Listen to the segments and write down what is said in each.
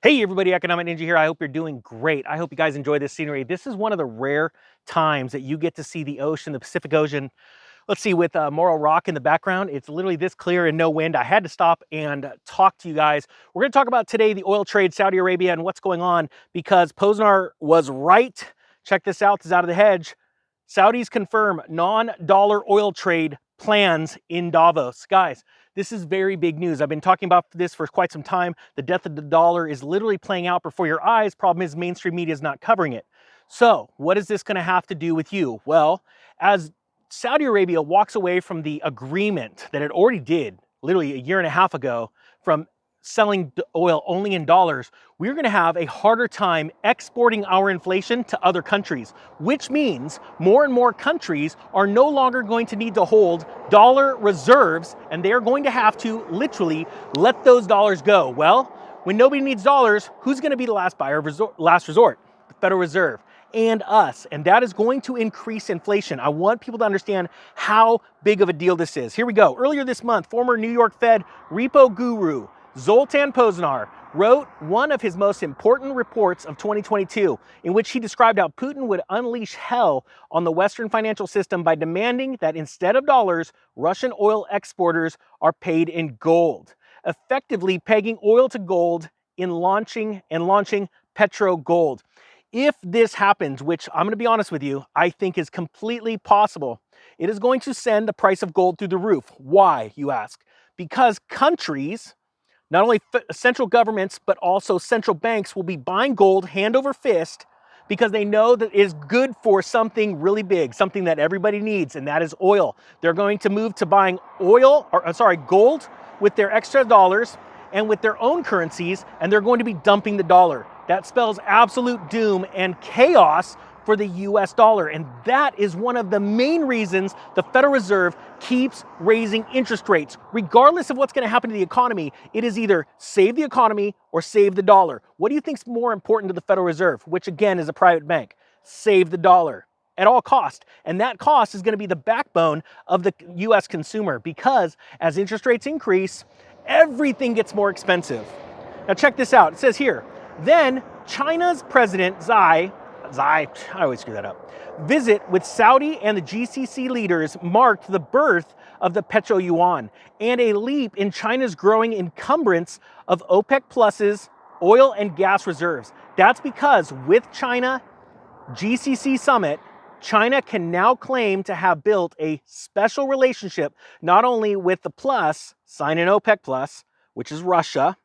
Hey everybody, Economic Ninja here. I hope you're doing great. I hope you guys enjoy this scenery. This is one of the rare times that you get to see the ocean, the Pacific Ocean. Let's see, with Morro Rock in the background, it's literally this clear and no wind. I had to stop and talk to you guys. We're going to talk about today the oil trade, Saudi Arabia, and what's going on because Posner was right. Check this out. This is out of the hedge. Saudis confirm non-dollar oil trade plans in Davos. Guys, this is very big news. I've been talking about this for quite some time. The death of the dollar is literally playing out before your eyes. Problem is mainstream media is not covering it. So what is this going to have to do with you? Well, as Saudi Arabia walks away from the agreement that it already did literally a year and a half ago from selling oil only in dollars, we're going to have a harder time exporting our inflation to other countries, which means more and more countries are no longer going to need to hold dollar reserves, and they are going to have to literally let those dollars go. Well, when nobody needs dollars, who's going to be the last buyer of last resort? The Federal Reserve and us, and that is going to increase inflation. I want people to understand how big of a deal this is. Here we go. Earlier this month, former New York Fed repo guru Zoltan Posner wrote one of his most important reports of 2022, in which he described how Putin would unleash hell on the Western financial system by demanding that instead of dollars, Russian oil exporters are paid in gold, effectively pegging oil to gold in launching petro gold. If this happens, which I'm going to be honest with you, I think is completely possible, it is going to send the price of gold through the roof. Why, you ask? Because countries, not only central governments, but also central banks will be buying gold hand over fist because they know that it is good for something really big, something that everybody needs, and that is oil. They're going to move to buying gold with their extra dollars and with their own currencies, and they're going to be dumping the dollar. That spells absolute doom and chaos for the US dollar. And that is one of the main reasons the Federal Reserve keeps raising interest rates. Regardless of what's going to happen to the economy, it is either save the economy or save the dollar. What do you think is more important to the Federal Reserve, which again is a private bank? Save the dollar at all cost. And that cost is going to be the backbone of the US consumer, because as interest rates increase, everything gets more expensive. Now check this out. It says here, then China's President Xi, I always screw that up, visit with Saudi and the GCC leaders marked the birth of the petro yuan and a leap in China's growing encumbrance of OPEC Plus's oil and gas reserves. That's because with China GCC summit, China can now claim to have built a special relationship not only with the Plus, sign in OPEC Plus, which is Russia,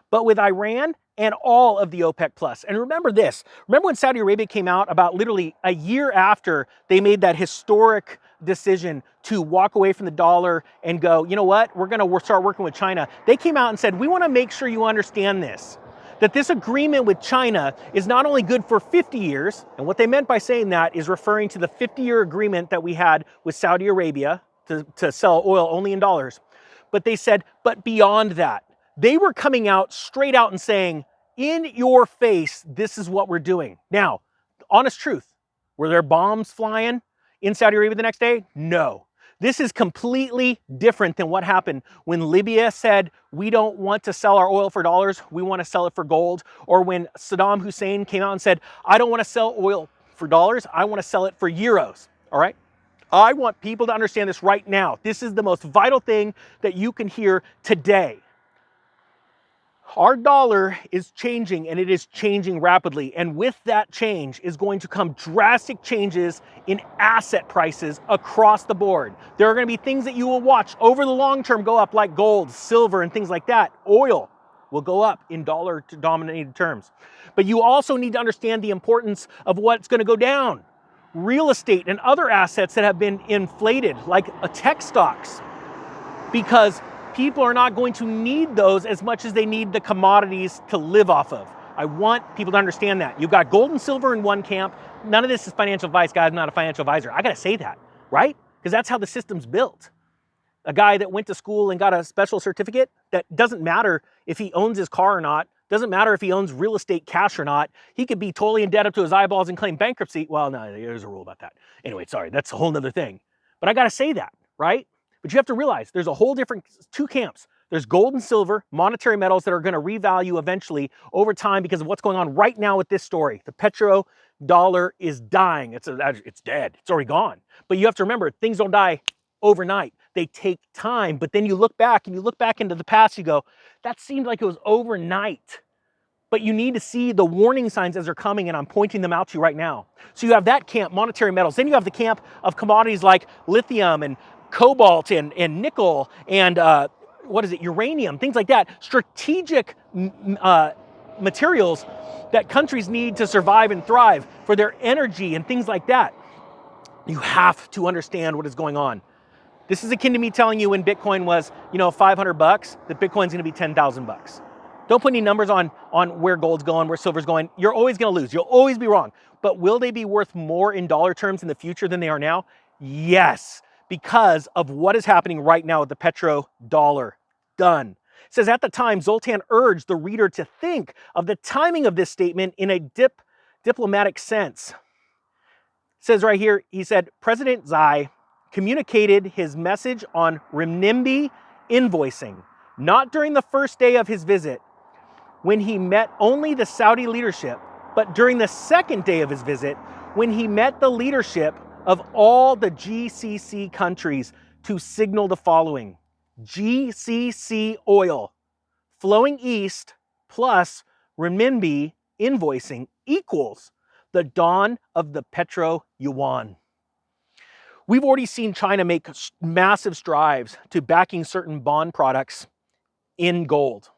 but with Iran and all of the OPEC Plus. And remember this, remember when Saudi Arabia came out about literally a year after they made that historic decision to walk away from the dollar and go, you know what, we're going to start working with China. They came out and said, we want to make sure you understand this, that this agreement with China is not only good for 50 years, and what they meant by saying that is referring to the 50-year agreement that we had with Saudi Arabia to sell oil only in dollars, but they said, but beyond that, they were coming out straight out and saying, in your face, this is what we're doing. Now, honest truth, were there bombs flying in Saudi Arabia the next day? No. This is completely different than what happened when Libya said, we don't want to sell our oil for dollars, we want to sell it for gold. Or when Saddam Hussein came out and said, I don't want to sell oil for dollars, I want to sell it for euros. All right? I want people to understand this right now. This is the most vital thing that you can hear today. Our dollar is changing, and it is changing rapidly. And with that change is going to come drastic changes in asset prices across the board. There are going to be things that you will watch over the long term go up, like gold, silver, and things like that. Oil will go up in dollar-denominated terms. But you also need to understand the importance of what's going to go down. Real estate and other assets that have been inflated, like tech stocks, because people are not going to need those as much as they need the commodities to live off of. I want people to understand that. You've got gold and silver in one camp. None of this is financial advice, guys. I'm not a financial advisor. I got to say that, right? Because that's how the system's built. A guy that went to school and got a special certificate, that doesn't matter if he owns his car or not, doesn't matter if he owns real estate cash or not. He could be totally in debt up to his eyeballs and claim bankruptcy. Well, no, there's a rule about that. Anyway, sorry, that's a whole nother thing. But I got to say that, right? But you have to realize there's a whole different two camps. There's gold and silver, monetary metals that are going to revalue eventually over time because of what's going on right now with this story. The petrodollar is dying. It's dead. It's already gone. But you have to remember, things don't die overnight. They take time. But then you look back and you look back into the past, you go, that seemed like it was overnight. But you need to see the warning signs as they're coming, and I'm pointing them out to you right now. So you have that camp, monetary metals. Then you have the camp of commodities like lithium and cobalt and nickel and uranium, things like that. Strategic materials that countries need to survive and thrive for their energy and things like that. You have to understand what is going on. This is akin to me telling you when Bitcoin was, $500, that Bitcoin's gonna be 10,000 bucks. Don't put any numbers on where gold's going, where silver's going. You're always gonna lose. You'll always be wrong. But will they be worth more in dollar terms in the future than they are now? Yes, because of what is happening right now with the petrodollar. Done. It says, at the time, Zoltan urged the reader to think of the timing of this statement in a diplomatic sense. It says right here, he said, President Xi communicated his message on renminbi invoicing, not during the first day of his visit, when he met only the Saudi leadership, but during the second day of his visit, when he met the leadership of all the GCC countries to signal the following: GCC oil flowing east plus renminbi invoicing equals the dawn of the petro yuan. We've already seen China make massive strides to backing certain bond products in gold.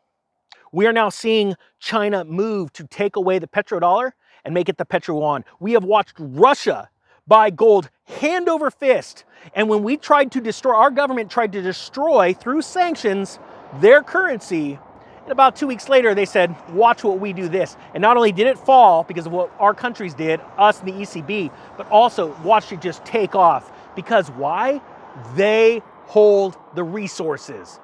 We are now seeing China move to take away the petrodollar and make it the petro yuan. We have watched Russia buy gold hand over fist. And when we tried to destroy, our government tried to destroy through sanctions their currency, and about 2 weeks later, they said, watch what we do this. And not only did it fall because of what our countries did, us and the ECB, but also watched it just take off. Because why? They hold the resources.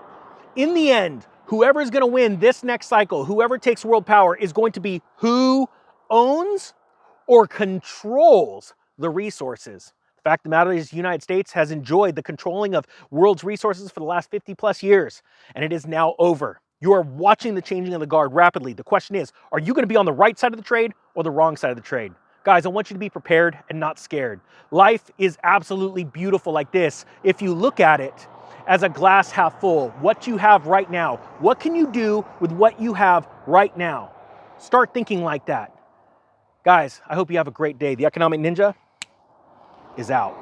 In the end, whoever is going to win this next cycle, whoever takes world power, is going to be who owns or controls the resources. The fact of the matter is the United States has enjoyed the controlling of world's resources for the last 50 plus years, and it is now over. You are watching the changing of the guard rapidly. The question is, are you going to be on the right side of the trade or the wrong side of the trade? Guys, I want you to be prepared and not scared. Life is absolutely beautiful like this if you look at it as a glass half full. What you have right now. What can you do with what you have right now? Start thinking like that. Guys, I hope you have a great day. The Economic Ninja is out.